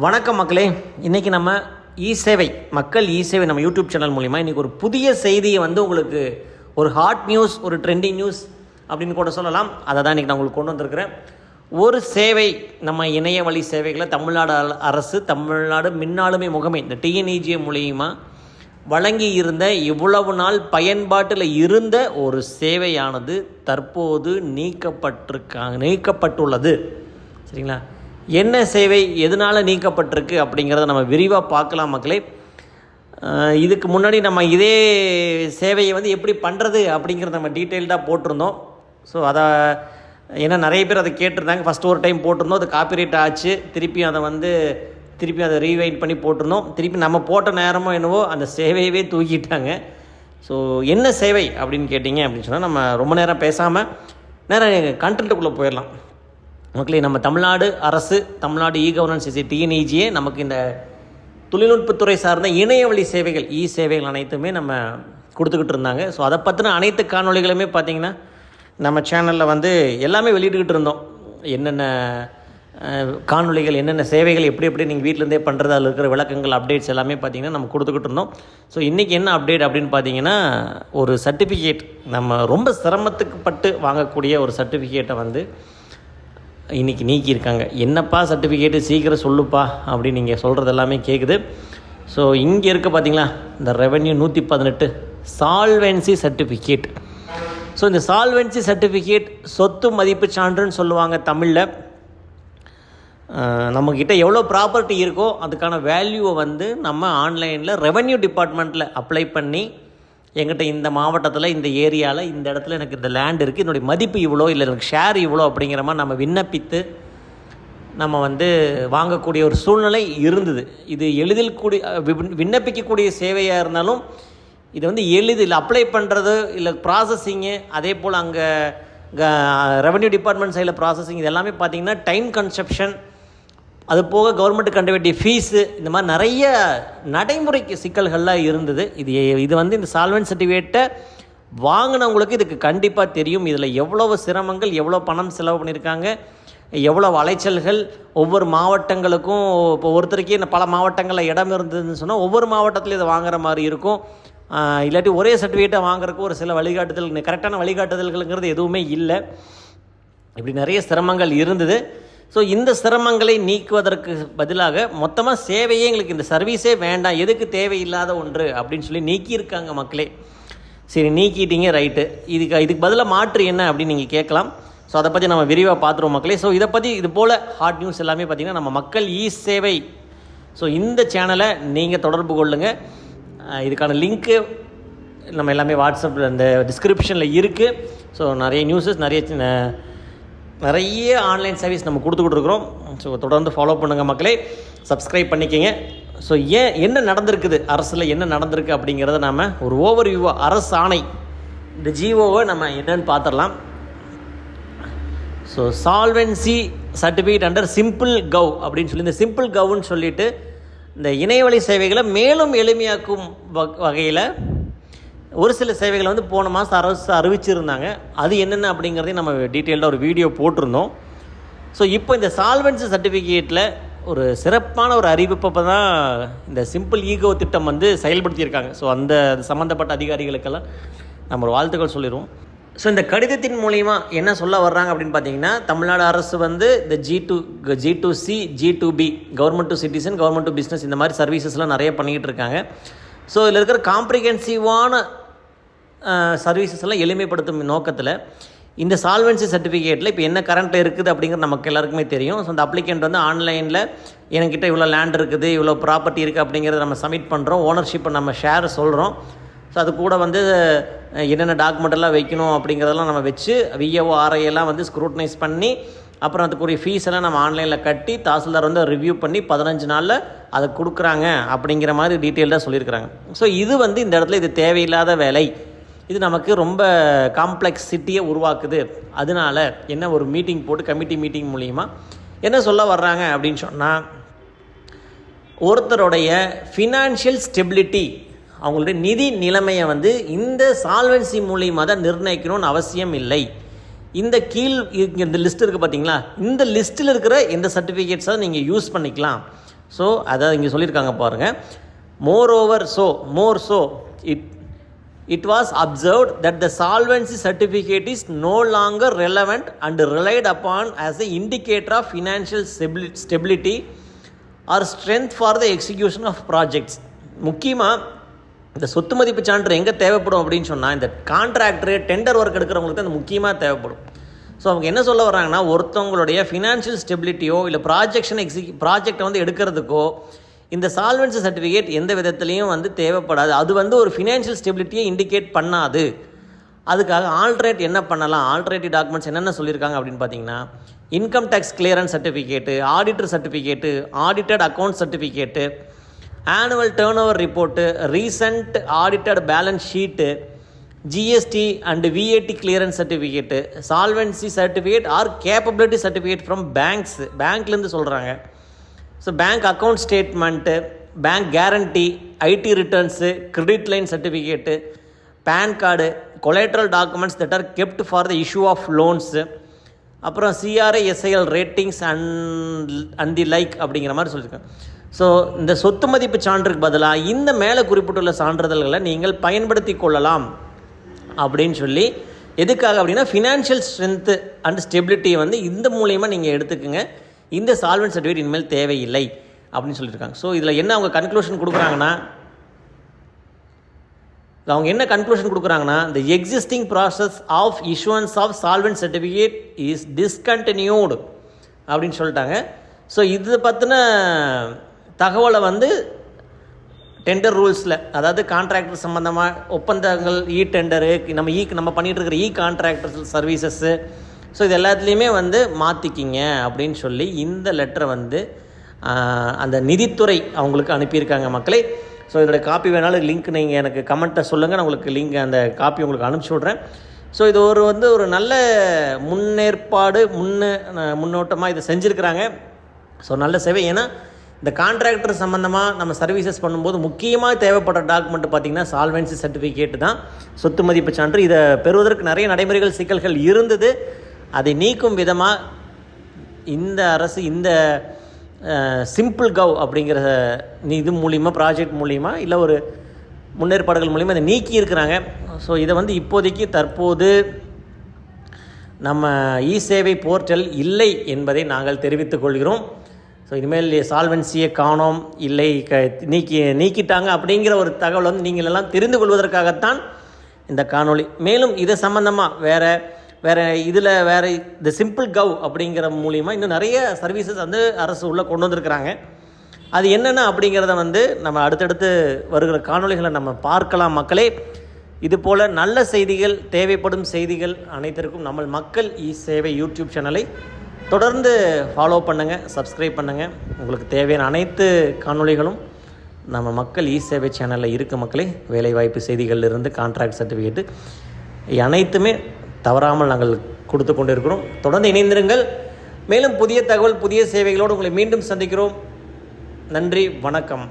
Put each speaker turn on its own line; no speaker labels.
வணக்கம் மக்களே. இன்றைக்கி நம்ம இ-சேவை மக்கள் இ-சேவை நம்ம யூடியூப் சேனல் மூலிமா இன்றைக்கி ஒரு புதிய செய்தியை உங்களுக்கு ஒரு ஹாட் நியூஸ், ஒரு ட்ரெண்டிங் நியூஸ் அப்படின்னு கூட சொல்லலாம். அதை தான் இன்றைக்கி நான் உங்களுக்கு கொண்டு வந்திருக்கிறேன். ஒரு சேவை, நம்ம இணைய வழி சேவைகளை தமிழ்நாடு அரசு, தமிழ்நாடு மின்னாளுமை முகமை, இந்த டிஎன்இஜிஏ மூலிமா வழங்கி இருந்த இவ்வளவு நாள் பயன்பாட்டில் இருந்த ஒரு சேவையானது தற்போது நீக்கப்பட்டுள்ளது. சரிங்களா? என்ன சேவை, எதனால் நீக்கப்பட்டிருக்கு அப்படிங்கிறத நம்ம விரிவாக பார்க்கலாம் மக்களே. இதுக்கு முன்னாடி நம்ம இதே சேவையை எப்படி பண்ணுறது அப்படிங்கிறத நம்ம டீட்டெயில்டாக போட்டிருந்தோம். ஸோ அதை ஏன்னா நிறைய பேர் அதை கேட்டிருந்தாங்க. ஃபஸ்ட்டு ஒரு டைம் போட்டிருந்தோம், அது காப்பிரைட் ஆச்சு. திருப்பி அதை ரீவைண்ட் பண்ணி போட்டிருந்தோம். திருப்பி நம்ம போட்ட நேரமோ என்னவோ அந்த சேவையவே தூக்கிட்டாங்க. ஸோ என்ன சேவை அப்படின்னு கேட்டிங்க அப்படின்னு சொன்னால், நம்ம ரொம்ப நேரம் பேசாமல் நேரம் கண்டென்ட்டுக்குள்ளே போயிடலாம் மக்களே. நம்ம தமிழ்நாடு அரசு, தமிழ்நாடு இ-கவர்னன்ஸ் டிஎன்இஜிஏ நமக்கு இந்த தொழில்நுட்பத்துறை சார்ந்த இணையவழி சேவைகள், இ-சேவைகள் அனைத்துமே நம்ம கொடுத்துக்கிட்டு இருந்தாங்க. ஸோ அதை பற்றின அனைத்து காணொலிகளுமே பார்த்திங்கன்னா நம்ம சேனலில் எல்லாமே வெளியிட்டுக்கிட்டு இருந்தோம். என்னென்ன காணொலிகள், என்னென்ன சேவைகள் எப்படி நீங்கள் வீட்டிலேருந்தே பண்ணுறது, அதில் இருக்கிற விளக்கங்கள், அப்டேட்ஸ் எல்லாமே பார்த்திங்கன்னா நம்ம கொடுத்துக்கிட்டு இருந்தோம். ஸோ இன்றைக்கி என்ன அப்டேட் அப்படின்னு பார்த்தீங்கன்னா, ஒரு சர்டிஃபிகேட், நம்ம ரொம்ப சிரமத்துக்கு பட்டு வாங்கக்கூடிய ஒரு சர்டிஃபிகேட்டை இன்றைக்கி நீக்கியிருக்காங்க. என்னப்பா சர்டிஃபிகேட்டு, சீக்கிரம் சொல்லுப்பா அப்படின்னு நீங்கள் சொல்கிறது எல்லாமே கேட்குது. ஸோ இங்கே இருக்க பார்த்திங்களா, இந்த ரெவென்யூ 118 சால்வென்சி சர்டிஃபிகேட். ஸோ இந்த சால்வென்சி சர்டிஃபிகேட் சொத்து மதிப்பு சான்றுன்னு சொல்லுவாங்க தமிழில். நம்மக்கிட்ட எவ்வளோ ப்ராப்பர்ட்டி இருக்கோ அதுக்கான வேல்யூவை நம்ம ஆன்லைனில் ரெவென்யூ டிபார்ட்மெண்ட்டில் அப்ளை பண்ணி, எங்கிட்ட இந்த மாவட்டத்தில், இந்த ஏரியாவில், இந்த இடத்துல எனக்கு இந்த லேண்ட் இருக்குது, என்னுடைய மதிப்பு இவ்வளோ, இல்லை எனக்கு ஷேர் இவ்வளோ அப்படிங்கிற மாதிரி நம்ம விண்ணப்பித்து நம்ம வாங்கக்கூடிய ஒரு சூழ்நிலை இருந்தது. இது எளிதில் விண்ணப்பிக்கக்கூடிய சேவையாக இருந்தாலும் இது எளிதில் அப்ளை பண்ணுறது, இல்லை ப்ராசஸிங்கு, அதே போல் அங்கே ரெவென்யூ டிபார்ட்மெண்ட் சைடில் ப்ராசஸிங், இது எல்லாமே பார்த்திங்கன்னா டைம் கன்சப்ஷன், அது போக கவர்மெண்ட்டுக்கு கட்ட வேண்டிய ஃபீஸு, இந்த மாதிரி நிறைய நடைமுறைக்கு சிக்கல்கள்லாம் இருந்தது. இது இந்த சால்வென்ட் சர்டிஃபிகேட்டை வாங்கினவங்களுக்கு இதுக்கு கண்டிப்பாக தெரியும். இதில் எவ்வளவு சிரமங்கள், எவ்வளோ பணம் செலவு பண்ணியிருக்காங்க, எவ்வளோ அலைச்சல்கள். ஒவ்வொரு மாவட்டங்களுக்கும், இப்போ ஒருத்தருக்கே பல மாவட்டங்களில் இடம் இருந்ததுன்னு சொன்னால் ஒவ்வொரு மாவட்டத்திலும் இதை வாங்குற மாதிரி இருக்கும். இல்லாட்டி ஒரே சர்டிஃபிகேட்டை வாங்குறதுக்கு ஒரு சில வழிகாட்டுதல், கரெக்டான வழிகாட்டுதல்களுங்கிறது எதுவுமே இல்லை. இப்படி நிறைய சிரமங்கள் இருந்தது. ஸோ இந்த சிரமங்களை நீக்குவதற்கு பதிலாக மொத்தமாக சேவையே, எங்களுக்கு இந்த சர்வீஸே வேண்டாம், எதுக்கு தேவையில்லாத ஒன்று அப்படின்னு சொல்லி நீக்கியிருக்காங்க மக்களே. சரி, நீக்கிட்டீங்க, ரைட்டு. இதுக்கு பதிலாக மாற்று என்ன அப்படின்னு நீங்கள் கேட்கலாம். ஸோ அதை பற்றி நம்ம விரிவாக பார்த்துருவோம் மக்களே. ஸோ இதை பற்றி இது போல் ஹாட் நியூஸ் எல்லாமே பார்த்திங்கன்னா நம்ம மக்கள் இ-சேவை, ஸோ இந்த சேனலை நீங்கள் தொடர்பு கொள்ளுங்கள். இதுக்கான லிங்க்கு நம்ம எல்லாமே வாட்ஸ்அப்பில் அந்த டிஸ்கிரிப்ஷனில் இருக்குது. ஸோ நிறைய நியூஸஸ், நிறைய ஆன்லைன் சர்வீஸ் நம்ம கொடுத்துக்கிட்டு இருக்கிறோம். ஸோ தொடர்ந்து ஃபாலோ பண்ணுங்கள் மக்களே, சப்ஸ்கிரைப் பண்ணிக்கங்க. ஸோ என்ன நடந்திருக்குது, அரசில் என்ன நடந்திருக்கு அப்படிங்கிறத நாம் ஒரு ஓவர் வியூவாக, அரசு ஆணை, இந்த ஜிஓவை நம்ம என்னென்னு பார்த்துடலாம். So solvency certificate under simple கவ் அப்படின்னு சொல்லி, இந்த சிம்பிள் கவ்னு சொல்லிட்டு இந்த இணையவழி சேவைகளை மேலும் எளிமையாக்கும் வகையில் ஒரு சில சேவைகளை போன மாதம் அரசு அறிவிச்சிருந்தாங்க. அது என்னென்ன அப்படிங்கிறதையும் நம்ம டீட்டெயில்டாக ஒரு வீடியோ போட்டிருந்தோம். ஸோ இப்போ இந்த சால்வென்சி சர்டிஃபிகேட்டில் ஒரு சிறப்பான ஒரு அறிவிப்பை தான் இந்த சிம்பிள் ஈகோ திட்டம் செயல்படுத்தியிருக்காங்க. ஸோ அந்த சம்மந்தப்பட்ட அதிகாரிகளுக்கெல்லாம் நம்ம ஒரு வாழ்த்துக்கள் சொல்லிடுவோம். ஸோ இந்த கடிதத்தின் மூலிமா என்ன சொல்ல வர்றாங்க அப்படின்னு பார்த்தீங்கன்னா, தமிழ்நாடு அரசு இந்த G2C, G2B, government to citizen, government to business, இந்த மாதிரி சர்வீசஸ்லாம் நிறைய பண்ணிக்கிட்டு இருக்காங்க. ஸோ இதில் இருக்கிற காம்ப்ரிஹென்சிவான சர்வீசஸ் எல்லாம் எளிமைப்படுத்தும் நோக்கத்தில் இந்த சால்வென்சி சர்டிஃபிகேட்டில் இப்போ என்ன கரண்ட்டில் இருக்குது அப்படிங்கிறது நமக்கு எல்லாருக்குமே தெரியும். ஸோ அந்த அப்ளிகண்ட் ஆன்லைனில் என்கிட்ட இவ்வளோ லேண்ட் இருக்குது, இவ்வளோ ப்ராப்பர்ட்டி இருக்குது அப்படிங்கிறத நம்ம சப்மிட் பண்ணுறோம். ஓனர்ஷிப்பை நம்ம ஷேர் சொல்கிறோம். ஸோ அது கூட என்னென்ன டாக்குமெண்ட்டெல்லாம் வைக்கணும் அப்படிங்கிறதெல்லாம் நம்ம வச்சு விஏஓ ஆர்ஐயெல்லாம் ஸ்க்ரூட்டனைஸ் பண்ணி, அப்புறம் அதுக்குரிய ஃபீஸ் எல்லாம் நம்ம ஆன்லைனில் கட்டி, தாசில்தார் ரிவ்யூ பண்ணி 15 நாளில் அதை கொடுக்குறாங்க அப்படிங்கிற மாதிரி டீட்டெயில்டாக சொல்லியிருக்கிறாங்க. ஸோ இது இந்த இடத்துல இது தேவையில்லாத வேலை, இது நமக்கு ரொம்ப காம்ப்ளெக்ஸிட்டியை உருவாக்குது. அதனால என்ன ஒரு மீட்டிங் போட்டு, கமிட்டி மீட்டிங் மூலிமா என்ன சொல்ல வர்றாங்க அப்படின்னு சொன்னால், ஒருத்தருடைய ஃபினான்ஷியல் ஸ்டெபிலிட்டி, அவங்களுடைய நிதி நிலைமையை இந்த சால்வென்சி மூலியமாக தான் நிர்ணயிக்கணும்னு அவசியம் இல்லை. இந்த கீழ் இந்த லிஸ்ட் இருக்குது பார்த்தீங்களா, இந்த லிஸ்ட்டில் இருக்கிற எந்த சர்டிஃபிகேட்ஸாக நீங்கள் யூஸ் பண்ணிக்கலாம். ஸோ அதாவது இங்கே சொல்லியிருக்காங்க பாருங்கள், more so it was observed that the solvency certificate is no longer relevant and relied upon as an indicator of financial stability or strength for the execution of projects. முக்கியமாக இந்த சொத்து மதிப்பு சான்று எங்கே தேவைப்படும் அப்படின்னு சொன்னால், இந்த கான்ட்ராக்டரு டெண்டர் ஒர்க் எடுக்கிறவங்களுக்கு தான் அது முக்கியமாக தேவைப்படும். ஸோ அவங்க என்ன சொல்ல வர்றாங்கன்னா, ஒருத்தவங்களுடைய ஃபினான்ஷியல் ஸ்டெபிலிட்டியோ இல்லை ப்ராஜெக்டை வந்து எடுக்கிறதுக்கோ இந்த சால்வன்சி சர்டிஃபிகேட் எந்த விதத்துலேயும் வந்து தேவைப்படாது. அது வந்து ஒரு ஃபினான்ஷியல் ஸ்டெபிலிட்டியை இண்டிகேட் பண்ணாது. அதுக்காக என்ன பண்ணலாம், ஆல்டர்னேட்டிவ் டாக்குமெண்ட்ஸ் என்னென்ன சொல்லியிருக்காங்க அப்படின்னு பார்த்தீங்கன்னா, income tax clearance certificate, auditor certificate, audited account certificate, annual turnover report, recent audited balance sheet, GST and VAT clearance certificate, solvency certificate or capability certificate from பேங்க்லேருந்து சொல்கிறாங்க. So bank account statement, bank guarantee, IT returns, credit line certificate, PAN card, collateral documents that are kept for the issue of loans, அப்புறம் CRISIL ratings and the like அப்படிங்கிற மாதிரி சொல்லியிருக்கேன். So இந்த சொத்து மதிப்பு சான்றுக்கு பதிலாக இந்த மேலே குறிப்பிட்டுள்ள சான்றிதழ்களை நீங்கள் பயன்படுத்தி கொள்ளலாம் அப்படின்னு சொல்லி, எதுக்காக அப்படின்னா ஃபினான்ஷியல் ஸ்ட்ரென்த்து அண்ட் ஸ்டெபிலிட்டியை வந்து இந்த மூலியமாக நீங்கள் எடுத்துக்கோங்க, இந்த சால்வன்ட் சர்டிஃபிகேட் இனிமேல் தேவையில்லை அப்படின்னு சொல்லியிருக்காங்க. ஸோ இதில் என்ன அவங்க கன்க்ளூஷன் கொடுக்குறாங்கன்னா, the existing process of issuance of solvent certificate is discontinued அப்படின்னு சொல்லிட்டாங்க. ஸோ இது பற்றின தகவலை வந்து டெண்டர் ரூல்ஸில், அதாவது கான்ட்ராக்டர் சம்மந்தமாக ஒப்பந்தங்கள், டெண்டரு, நம்ம பண்ணிகிட்டு இருக்கிற கான்ட்ராக்டர் சர்வீசஸ்ஸு, ஸோ இது எல்லாத்துலேயுமே வந்து மாற்றிக்கிங்க அப்படின்னு சொல்லி இந்த லெட்டரை வந்து அந்த நிதித்துறை அவங்களுக்கு அனுப்பியிருக்காங்க மக்களே. ஸோ இதோட காப்பி வேணாலும் லிங்க் நீங்கள் எனக்கு கமெண்ட்டை சொல்லுங்கள், நான் உங்களுக்கு லிங்க் அந்த காப்பி உங்களுக்கு அனுப்பிச்சி விட்றேன். ஸோ இது ஒரு நல்ல முன்னோட்டமாக இதை செஞ்சுருக்கிறாங்க. ஸோ நல்ல சேவை. ஏன்னா இந்த கான்ட்ராக்டர் சம்மந்தமாக நம்ம சர்வீசஸ் பண்ணும்போது முக்கியமாக தேவைப்படுற டாக்குமெண்ட் பார்த்திங்கன்னா சால்வன்சி சர்டிஃபிகேட்டு தான், சொத்து மதிப்பு சான்று. இதை பெறுவதற்கு நிறைய நடைமுறைகள் சிக்கல்கள் இருந்தது. அதை நீக்கும் விதமாக இந்த அரசு இந்த சிம்பிள் கவ் அப்படிங்கிற இது மூலிமா, ப்ராஜெக்ட் மூலிமா, இல்லை ஒரு முன்னேற்பாடுகள் மூலிமா இதை நீக்கி இருக்கிறாங்க. ஸோ இதை வந்து இப்போதைக்கு தற்போது நம்ம சேவை போர்ட்டல் இல்லை என்பதை நாங்கள் தெரிவித்துக் கொள்கிறோம். ஸோ இனிமேல் சால்வன்சியை காணோம், இல்லை நீக்கிட்டாங்க அப்படிங்கிற ஒரு தகவல் வந்து நீங்கள் எல்லாம் தெரிந்து கொள்வதற்காகத்தான் இந்த காணொளி. மேலும் இதை சம்மந்தமாக வேறு இந்த சிம்பிள் கவ் அப்படிங்கிற மூலிமா இன்னும் நிறைய சர்வீசஸ் வந்து அரசு உள்ளே கொண்டு வந்திருக்கிறாங்க. அது என்னென்ன அப்படிங்கிறத வந்து நம்ம அடுத்தடுத்து வருகிற காணொளிகளை நம்ம பார்க்கலாம் மக்களே. இதுபோல் நல்ல செய்திகள், தேவைப்படும் செய்திகள் அனைத்திற்கும் நம்ம மக்கள் சேவை யூடியூப் சேனலை தொடர்ந்து ஃபாலோ பண்ணுங்கள், சப்ஸ்கிரைப் பண்ணுங்கள். உங்களுக்கு தேவையான அனைத்து காணொளிகளும் நம்ம மக்கள் சேவை சேனலில் இருக்குது மக்களே. வேலைவாய்ப்பு செய்திகளிலிருந்து கான்ட்ராக்ட் சர்டிஃபிகேட்டு அனைத்துமே தவறாமல் நாங்கள் கொடுத்து கொண்டு இருக்கிறோம். தொடர்ந்து இணைந்திருங்கள். மேலும் புதிய தகவல், புதிய சேவைகளோடு உங்களை மீண்டும் சந்திக்கிறோம். நன்றி, வணக்கம்.